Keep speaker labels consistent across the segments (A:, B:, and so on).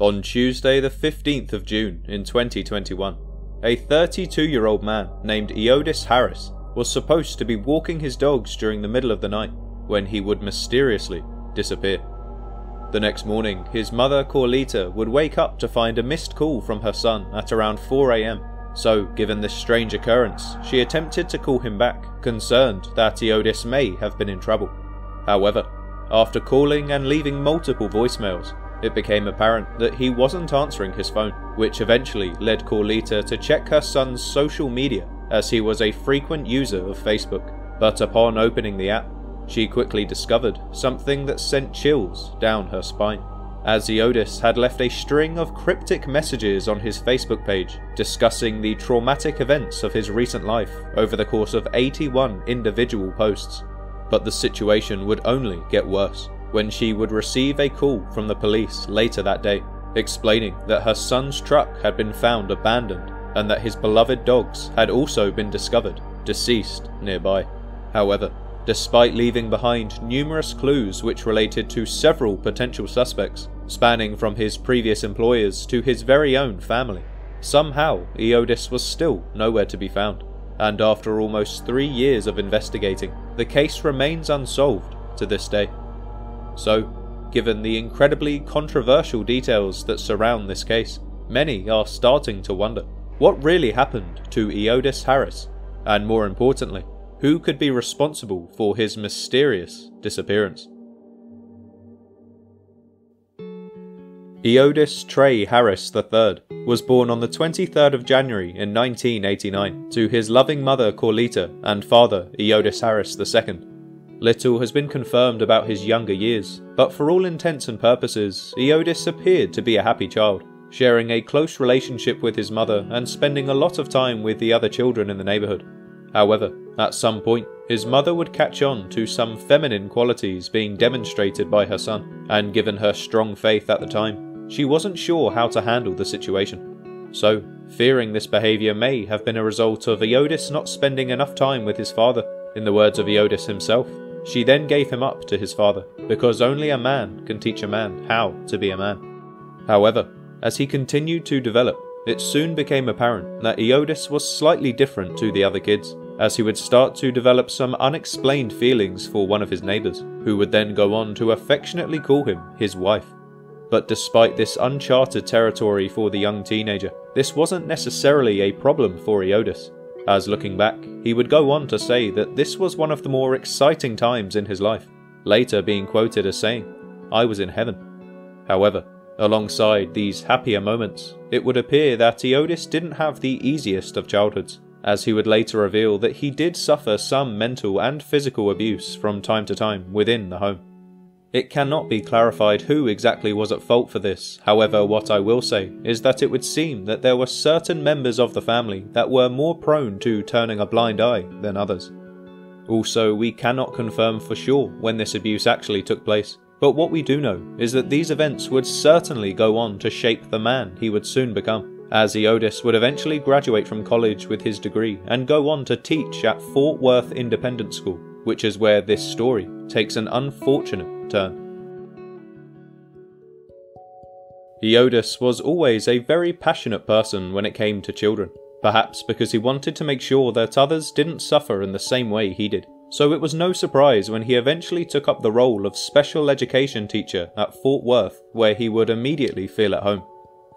A: On Tuesday the 15th of June in 2021, a 32-year-old man named Eodis Harris was supposed to be walking his dogs during the middle of the night when he would mysteriously disappear. The next morning, his mother Corlita would wake up to find a missed call from her son at around 4 AM, so given this strange occurrence, she attempted to call him back, concerned that Eodis may have been in trouble. However, after calling and leaving multiple voicemails, it became apparent that he wasn't answering his phone, which eventually led Corlita to check her son's social media as he was a frequent user of Facebook. But upon opening the app, she quickly discovered something that sent chills down her spine, as Eodis had left a string of cryptic messages on his Facebook page discussing the traumatic events of his recent life over the course of 81 individual posts. But the situation would only get worse when she would receive a call from the police later that day, explaining that her son's truck had been found abandoned and that his beloved dogs had also been discovered deceased nearby. However, despite leaving behind numerous clues which related to several potential suspects, spanning from his previous employers to his very own family, somehow Eodis was still nowhere to be found, and after almost 3 years of investigating, the case remains unsolved to this day. So, given the incredibly controversial details that surround this case, many are starting to wonder what really happened to Eodis Harris, and more importantly, who could be responsible for his mysterious disappearance. Eodis Tre Harris III was born on the 23rd of January in 1989 to his loving mother Corlita and father Eodis Harris II. Little has been confirmed about his younger years, but for all intents and purposes, Eodis appeared to be a happy child, sharing a close relationship with his mother and spending a lot of time with the other children in the neighbourhood. However, at some point, his mother would catch on to some feminine qualities being demonstrated by her son, and given her strong faith at the time, she wasn't sure how to handle the situation. So, fearing this behaviour may have been a result of Eodis not spending enough time with his father, in the words of Eodis himself, she then gave him up to his father, because only a man can teach a man how to be a man. However, as he continued to develop, it soon became apparent that Eodis was slightly different to the other kids, as he would start to develop some unexplained feelings for one of his neighbours, who would then go on to affectionately call him his wife. But despite this uncharted territory for the young teenager, this wasn't necessarily a problem for Eodis, as looking back, he would go on to say that this was one of the more exciting times in his life, later being quoted as saying, "I was in heaven." However, alongside these happier moments, it would appear that Eodis didn't have the easiest of childhoods, as he would later reveal that he did suffer some mental and physical abuse from time to time within the home. It cannot be clarified who exactly was at fault for this, however what I will say is that it would seem that there were certain members of the family that were more prone to turning a blind eye than others. Also, we cannot confirm for sure when this abuse actually took place, but what we do know is that these events would certainly go on to shape the man he would soon become, as Eodis would eventually graduate from college with his degree and go on to teach at Fort Worth Independent School, which is where this story takes an unfortunate turn. Eodis was always a very passionate person when it came to children, perhaps because he wanted to make sure that others didn't suffer in the same way he did. So it was no surprise when he eventually took up the role of special education teacher at Fort Worth, where he would immediately feel at home.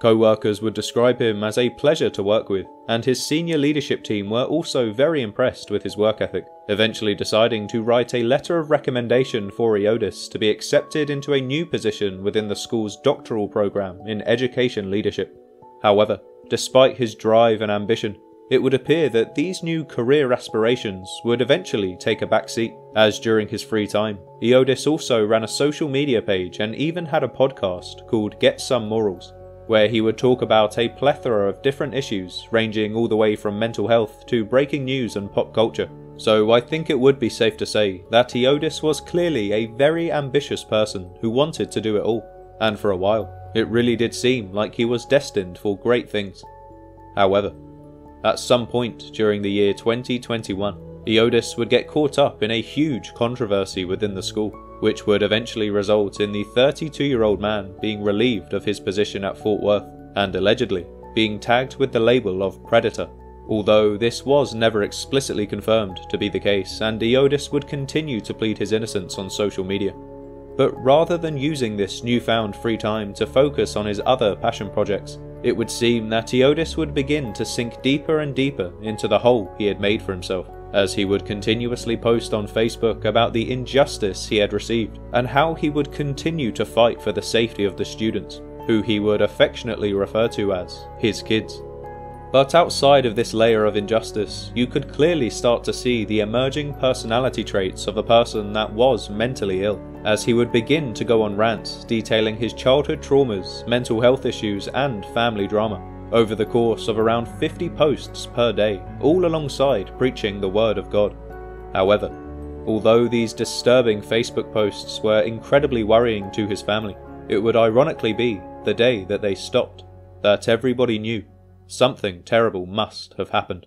A: Co-workers would describe him as a pleasure to work with, and his senior leadership team were also very impressed with his work ethic, eventually deciding to write a letter of recommendation for Eodis to be accepted into a new position within the school's doctoral program in education leadership. However, despite his drive and ambition, it would appear that these new career aspirations would eventually take a backseat, as during his free time, Eodis also ran a social media page and even had a podcast called Get Some Morals, where he would talk about a plethora of different issues ranging all the way from mental health to breaking news and pop culture. So I think it would be safe to say that Eodis was clearly a very ambitious person who wanted to do it all, and for a while, it really did seem like he was destined for great things. However, at some point during the year 2021, Eodis would get caught up in a huge controversy within the school, which would eventually result in the 32-year-old man being relieved of his position at Fort Worth and allegedly being tagged with the label of predator, although this was never explicitly confirmed to be the case, and Eodis would continue to plead his innocence on social media. But rather than using this newfound free time to focus on his other passion projects, it would seem that Eodis would begin to sink deeper and deeper into the hole he had made for himself, as he would continuously post on Facebook about the injustice he had received and how he would continue to fight for the safety of the students, who he would affectionately refer to as his kids. But outside of this layer of injustice, you could clearly start to see the emerging personality traits of a person that was mentally ill, as he would begin to go on rants detailing his childhood traumas, mental health issues and family drama, over the course of around 50 posts per day, all alongside preaching the word of God. However, although these disturbing Facebook posts were incredibly worrying to his family, it would ironically be the day that they stopped that everybody knew something terrible must have happened.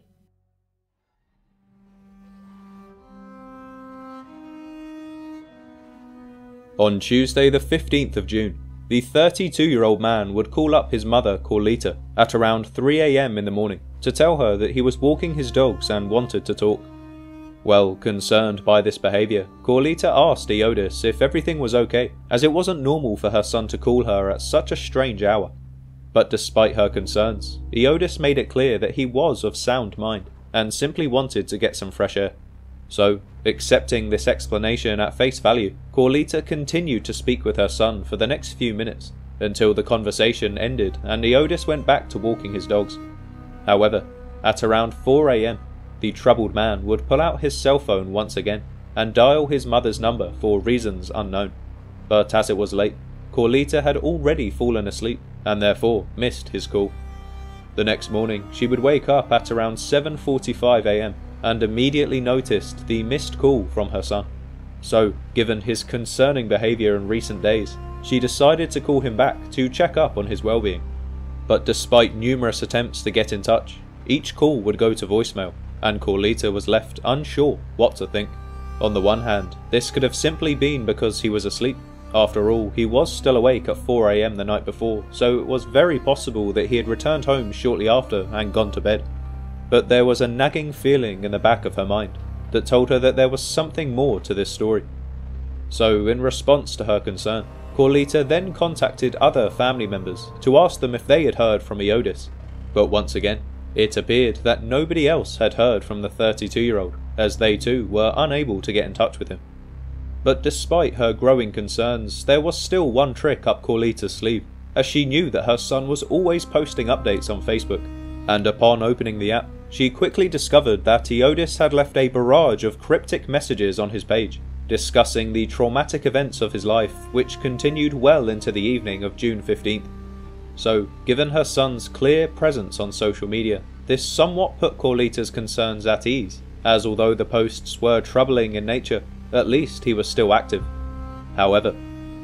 A: On Tuesday the 15th of June, the 32-year-old man would call up his mother Carlita at around 3 AM in the morning to tell her that he was walking his dogs and wanted to talk. Well, concerned by this behaviour, Carlita asked Eodis if everything was okay, as it wasn't normal for her son to call her at such a strange hour. But despite her concerns, Eodis made it clear that he was of sound mind and simply wanted to get some fresh air. So, accepting this explanation at face value, Carlita continued to speak with her son for the next few minutes, until the conversation ended and Eodis went back to walking his dogs. However, at around 4 AM, the troubled man would pull out his cell phone once again and dial his mother's number for reasons unknown. But as it was late, Carlita had already fallen asleep and therefore missed his call. The next morning, she would wake up at around 7:45 AM and immediately noticed the missed call from her son. So, given his concerning behaviour in recent days, she decided to call him back to check up on his well-being. But despite numerous attempts to get in touch, each call would go to voicemail, and Carlita was left unsure what to think. On the one hand, this could have simply been because he was asleep. After all, he was still awake at 4 AM the night before, so it was very possible that he had returned home shortly after and gone to bed. But there was a nagging feeling in the back of her mind that told her that there was something more to this story. So, in response to her concern, Carlita then contacted other family members to ask them if they had heard from Eodis. But once again, it appeared that nobody else had heard from the 32-year-old, as they too were unable to get in touch with him. But despite her growing concerns, there was still one trick up Carlita's sleeve, as she knew that her son was always posting updates on Facebook, and upon opening the app, she quickly discovered that Eodis had left a barrage of cryptic messages on his page, discussing the traumatic events of his life, which continued well into the evening of June 15th. So, given her son's clear presence on social media, this somewhat put Carlita's concerns at ease, as although the posts were troubling in nature, at least he was still active. However,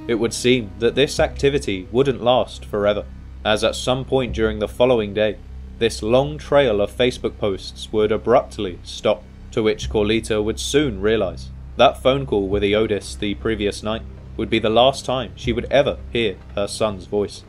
A: it would seem that this activity wouldn't last forever, as at some point during the following day, this long trail of Facebook posts would abruptly stop, to which Carlita would soon realise that phone call with Eodis the previous night would be the last time she would ever hear her son's voice.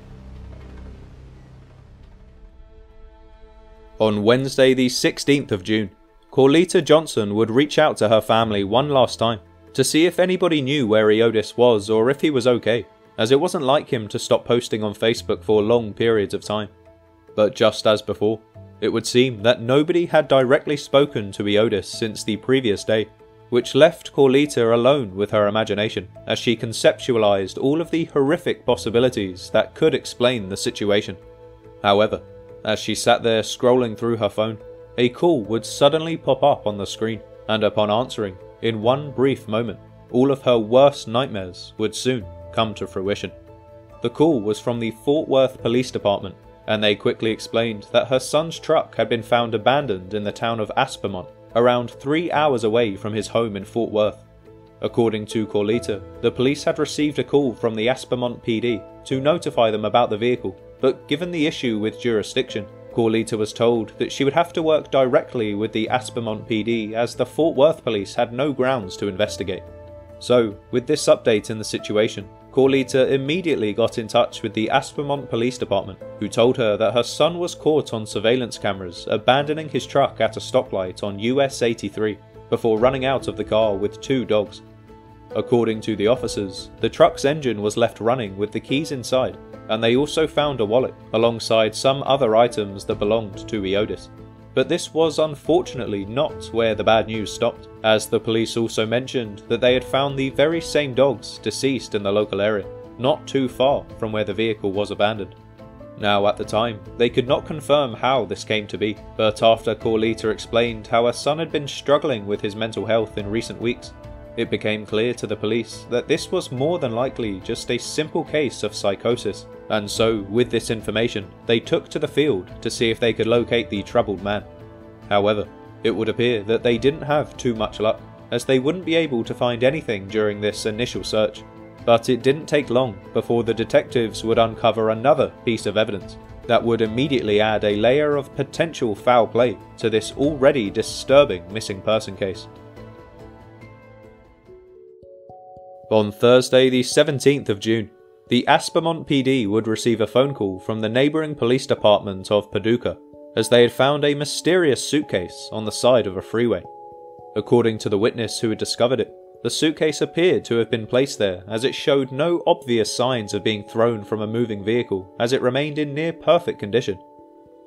A: On Wednesday the 16th of June, Carlita Johnson would reach out to her family one last time to see if anybody knew where Eodis was or if he was okay, as it wasn't like him to stop posting on Facebook for long periods of time. But just as before, it would seem that nobody had directly spoken to Eodis since the previous day, which left Carlita alone with her imagination as she conceptualized all of the horrific possibilities that could explain the situation. However, as she sat there scrolling through her phone, a call would suddenly pop up on the screen, and upon answering, in one brief moment, all of her worst nightmares would soon come to fruition. The call was from the Fort Worth Police Department, and they quickly explained that her son's truck had been found abandoned in the town of Aspermont, around 3 hours away from his home in Fort Worth. According to Carlita, the police had received a call from the Aspermont PD to notify them about the vehicle, but given the issue with jurisdiction, Carlita was told that she would have to work directly with the Aspermont PD as the Fort Worth police had no grounds to investigate. So, with this update in the situation, Corlita immediately got in touch with the Aspermont Police Department, who told her that her son was caught on surveillance cameras abandoning his truck at a stoplight on US 83 before running out of the car with 2 dogs. According to the officers, the truck's engine was left running with the keys inside, and they also found a wallet alongside some other items that belonged to Eodis. But this was unfortunately not where the bad news stopped, as the police also mentioned that they had found the very same dogs deceased in the local area, not too far from where the vehicle was abandoned. Now at the time, they could not confirm how this came to be, but after Corlita explained how her son had been struggling with his mental health in recent weeks, it became clear to the police that this was more than likely just a simple case of psychosis, and so with this information they took to the field to see if they could locate the troubled man. However, it would appear that they didn't have too much luck, as they wouldn't be able to find anything during this initial search, but it didn't take long before the detectives would uncover another piece of evidence that would immediately add a layer of potential foul play to this already disturbing missing person case. On Thursday the 17th of June, the Aspermont PD would receive a phone call from the neighbouring police department of Paducah, as they had found a mysterious suitcase on the side of a freeway. According to the witness who had discovered it, the suitcase appeared to have been placed there as it showed no obvious signs of being thrown from a moving vehicle, as it remained in near perfect condition.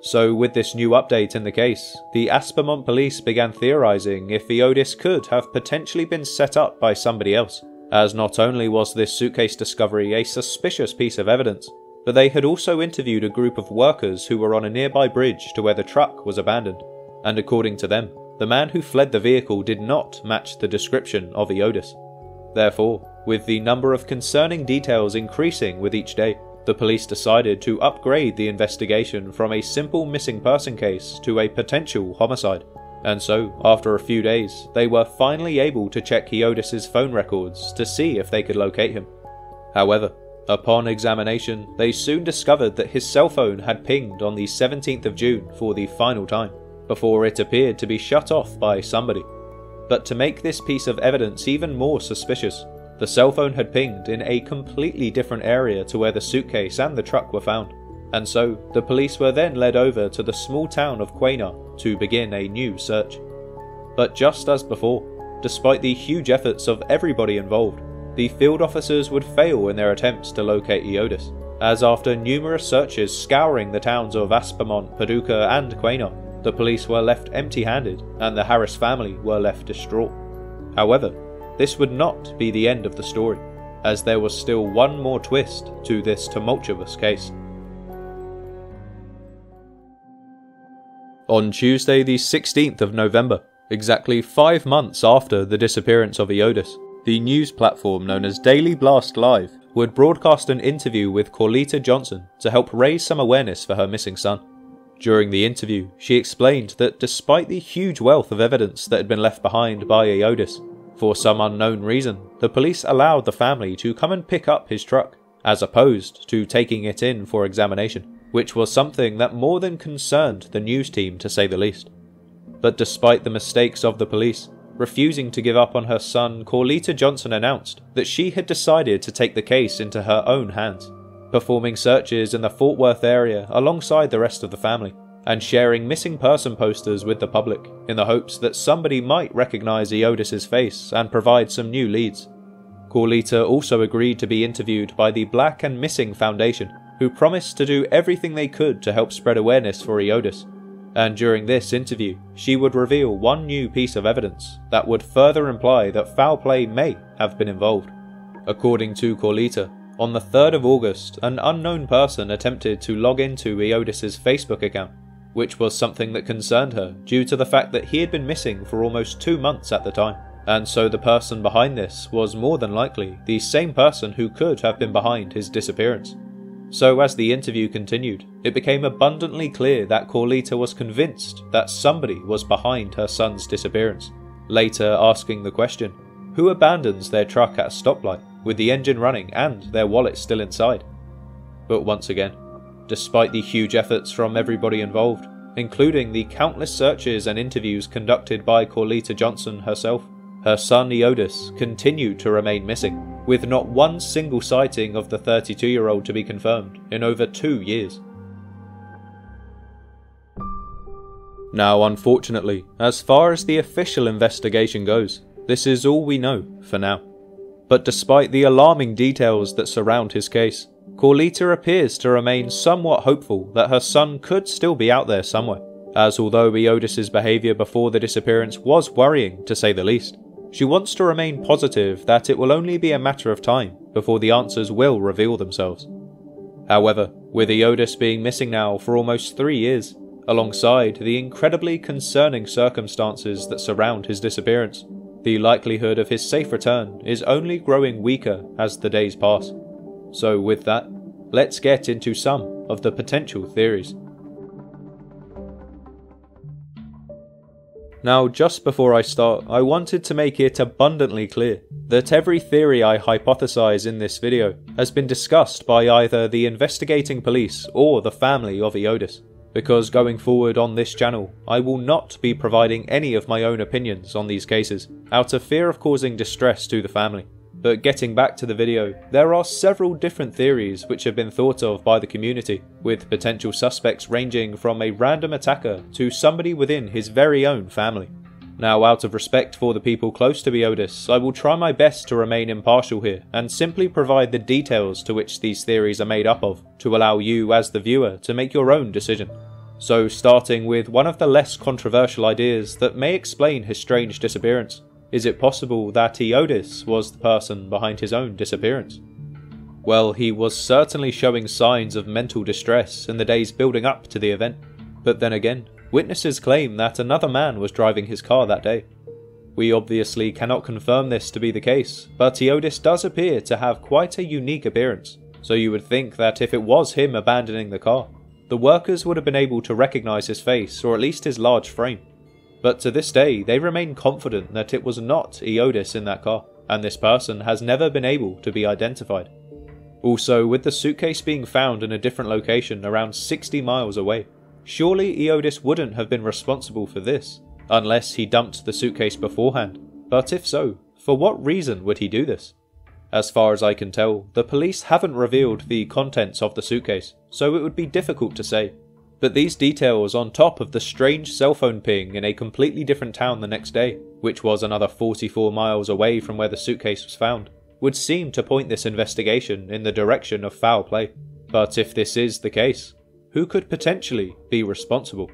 A: So with this new update in the case, the Aspermont police began theorising if Eodis could have potentially been set up by somebody else, as not only was this suitcase discovery a suspicious piece of evidence, but they had also interviewed a group of workers who were on a nearby bridge to where the truck was abandoned, and according to them, the man who fled the vehicle did not match the description of Eodis. Therefore, with the number of concerning details increasing with each day, the police decided to upgrade the investigation from a simple missing person case to a potential homicide. And so, after a few days, they were finally able to check Eodis's phone records to see if they could locate him. However, upon examination, they soon discovered that his cell phone had pinged on the 17th of June for the final time, before it appeared to be shut off by somebody. But to make this piece of evidence even more suspicious, the cell phone had pinged in a completely different area to where the suitcase and the truck were found. And so, the police were then led over to the small town of Quaynor to begin a new search. But just as before, despite the huge efforts of everybody involved, the field officers would fail in their attempts to locate Eodis, as after numerous searches scouring the towns of Aspermont, Paducah and Quaynor, the police were left empty-handed and the Harris family were left distraught. However, this would not be the end of the story, as there was still one more twist to this tumultuous case. On Tuesday the 16th of November, exactly 5 months after the disappearance of Eodis, the news platform known as Daily Blast Live would broadcast an interview with Corlita Johnson to help raise some awareness for her missing son. During the interview, she explained that despite the huge wealth of evidence that had been left behind by Eodis, for some unknown reason, the police allowed the family to come and pick up his truck, as opposed to taking it in for examination, which was something that more than concerned the news team to say the least. But despite the mistakes of the police, refusing to give up on her son, Corlita Johnson announced that she had decided to take the case into her own hands, performing searches in the Fort Worth area alongside the rest of the family, and sharing missing person posters with the public in the hopes that somebody might recognise Eodis's face and provide some new leads. Corlita also agreed to be interviewed by the Black and Missing Foundation, who promised to do everything they could to help spread awareness for Eodis. And during this interview, she would reveal one new piece of evidence that would further imply that foul play may have been involved. According to Corlita, on the 3rd of August, an unknown person attempted to log into Eodis's Facebook account, which was something that concerned her due to the fact that he had been missing for almost 2 months at the time. And so the person behind this was more than likely the same person who could have been behind his disappearance. So as the interview continued, it became abundantly clear that Corlita was convinced that somebody was behind her son's disappearance, later asking the question, who abandons their truck at a stoplight with the engine running and their wallet still inside? But once again, despite the huge efforts from everybody involved, including the countless searches and interviews conducted by Corlita Johnson herself, her son Eodis continued to remain missing, with not one single sighting of the 32-year-old to be confirmed in over 2 years. Now, unfortunately, as far as the official investigation goes, this is all we know for now. But despite the alarming details that surround his case, Corlita appears to remain somewhat hopeful that her son could still be out there somewhere, as although Eodis's behaviour before the disappearance was worrying to say the least, she wants to remain positive that it will only be a matter of time before the answers will reveal themselves. However, with Eodis being missing now for almost 3 years, alongside the incredibly concerning circumstances that surround his disappearance, the likelihood of his safe return is only growing weaker as the days pass. So with that, let's get into some of the potential theories. Now, just before I start, I wanted to make it abundantly clear that every theory I hypothesize in this video has been discussed by either the investigating police or the family of Eodis, because going forward on this channel, I will not be providing any of my own opinions on these cases, out of fear of causing distress to the family. But getting back to the video, there are several different theories which have been thought of by the community, with potential suspects ranging from a random attacker to somebody within his very own family. Now, out of respect for the people close to Eodis, I will try my best to remain impartial here and simply provide the details to which these theories are made up of, to allow you as the viewer to make your own decision. So, starting with one of the less controversial ideas that may explain his strange disappearance. Is it possible that Eodis was the person behind his own disappearance? Well, he was certainly showing signs of mental distress in the days building up to the event, but then again, witnesses claim that another man was driving his car that day. We obviously cannot confirm this to be the case, but Eodis does appear to have quite a unique appearance, so you would think that if it was him abandoning the car, the workers would have been able to recognise his face or at least his large frame. But to this day, they remain confident that it was not Eodis in that car, and this person has never been able to be identified. Also, with the suitcase being found in a different location around 60 miles away, surely Eodis wouldn't have been responsible for this, unless he dumped the suitcase beforehand. But if so, for what reason would he do this? As far as I can tell, the police haven't revealed the contents of the suitcase, so it would be difficult to say. But these details on top of the strange cell phone ping in a completely different town the next day, which was another 44 miles away from where the suitcase was found, would seem to point this investigation in the direction of foul play. But if this is the case, who could potentially be responsible?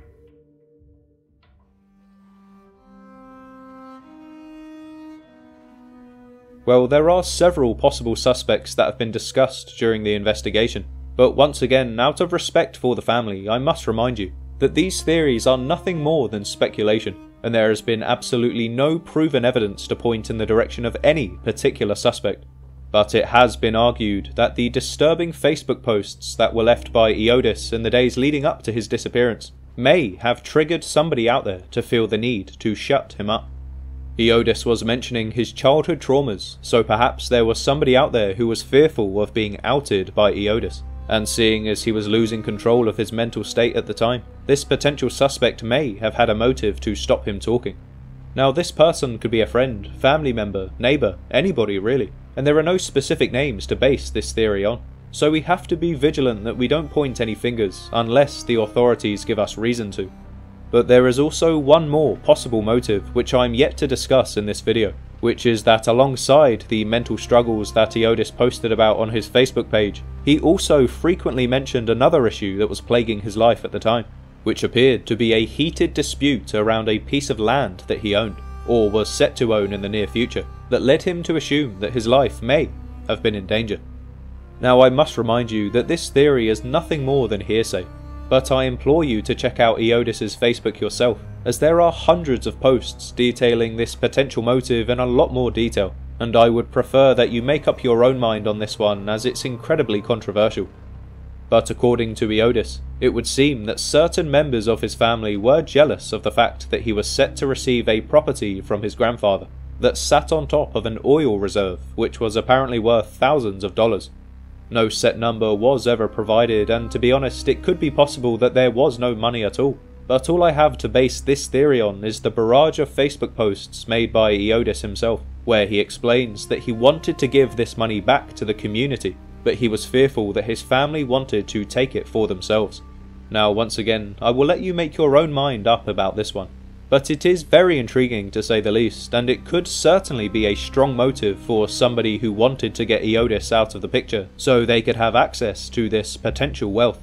A: Well, there are several possible suspects that have been discussed during the investigation. But once again, out of respect for the family, I must remind you that these theories are nothing more than speculation, and there has been absolutely no proven evidence to point in the direction of any particular suspect. But it has been argued that the disturbing Facebook posts that were left by Eodis in the days leading up to his disappearance may have triggered somebody out there to feel the need to shut him up. Eodis was mentioning his childhood traumas, so perhaps there was somebody out there who was fearful of being outed by Eodis. And seeing as he was losing control of his mental state at the time, this potential suspect may have had a motive to stop him talking. Now, this person could be a friend, family member, neighbour, anybody really, and there are no specific names to base this theory on, so we have to be vigilant that we don't point any fingers unless the authorities give us reason to. But there is also one more possible motive which I'm yet to discuss in this video, which is that alongside the mental struggles that Eodis posted about on his Facebook page, he also frequently mentioned another issue that was plaguing his life at the time, which appeared to be a heated dispute around a piece of land that he owned, or was set to own in the near future, that led him to assume that his life may have been in danger. Now, I must remind you that this theory is nothing more than hearsay, but I implore you to check out Eodis's Facebook yourself, as there are hundreds of posts detailing this potential motive in a lot more detail, and I would prefer that you make up your own mind on this one as it's incredibly controversial. But according to Eodis, it would seem that certain members of his family were jealous of the fact that he was set to receive a property from his grandfather that sat on top of an oil reserve which was apparently worth thousands of dollars. No set number was ever provided, and to be honest, it could be possible that there was no money at all, but all I have to base this theory on is the barrage of Facebook posts made by Eodis himself, where he explains that he wanted to give this money back to the community, but he was fearful that his family wanted to take it for themselves. Now once again, I will let you make your own mind up about this one, but it is very intriguing to say the least, and it could certainly be a strong motive for somebody who wanted to get Eodis out of the picture so they could have access to this potential wealth.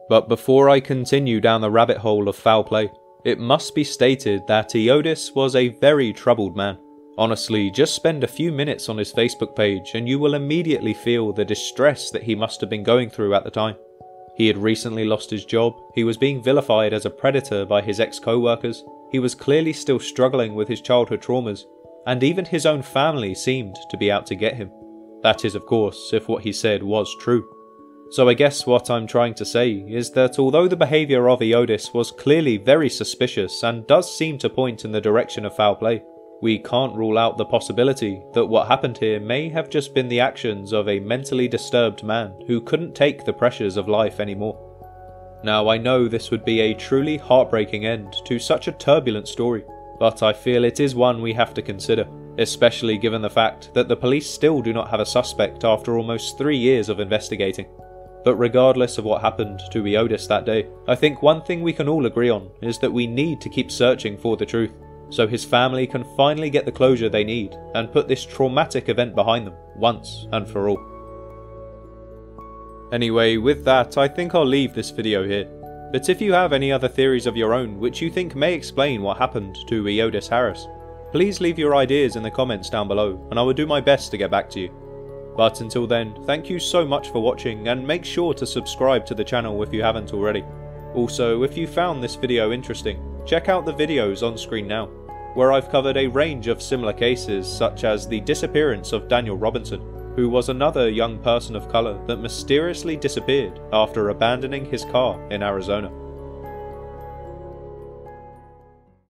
A: But before I continue down the rabbit hole of foul play, it must be stated that Eodis was a very troubled man. Honestly, just spend a few minutes on his Facebook page and you will immediately feel the distress that he must have been going through at the time. He had recently lost his job, he was being vilified as a predator by his ex-co-workers, he was clearly still struggling with his childhood traumas, and even his own family seemed to be out to get him. That is, of course, if what he said was true. So I guess what I'm trying to say is that although the behaviour of Eodis was clearly very suspicious and does seem to point in the direction of foul play, we can't rule out the possibility that what happened here may have just been the actions of a mentally disturbed man who couldn't take the pressures of life anymore. Now I know this would be a truly heartbreaking end to such a turbulent story, but I feel it is one we have to consider, especially given the fact that the police still do not have a suspect after almost 3 years of investigating. But regardless of what happened to Eodis that day, I think one thing we can all agree on is that we need to keep searching for the truth, so his family can finally get the closure they need and put this traumatic event behind them once and for all. Anyway, with that, I think I'll leave this video here. But if you have any other theories of your own which you think may explain what happened to Eodis Harris, please leave your ideas in the comments down below and I will do my best to get back to you. But until then, thank you so much for watching and make sure to subscribe to the channel if you haven't already. Also, if you found this video interesting, check out the videos on screen now, where I've covered a range of similar cases such as the disappearance of Daniel Robinson, who was another young person of colour that mysteriously disappeared after abandoning his car in Arizona.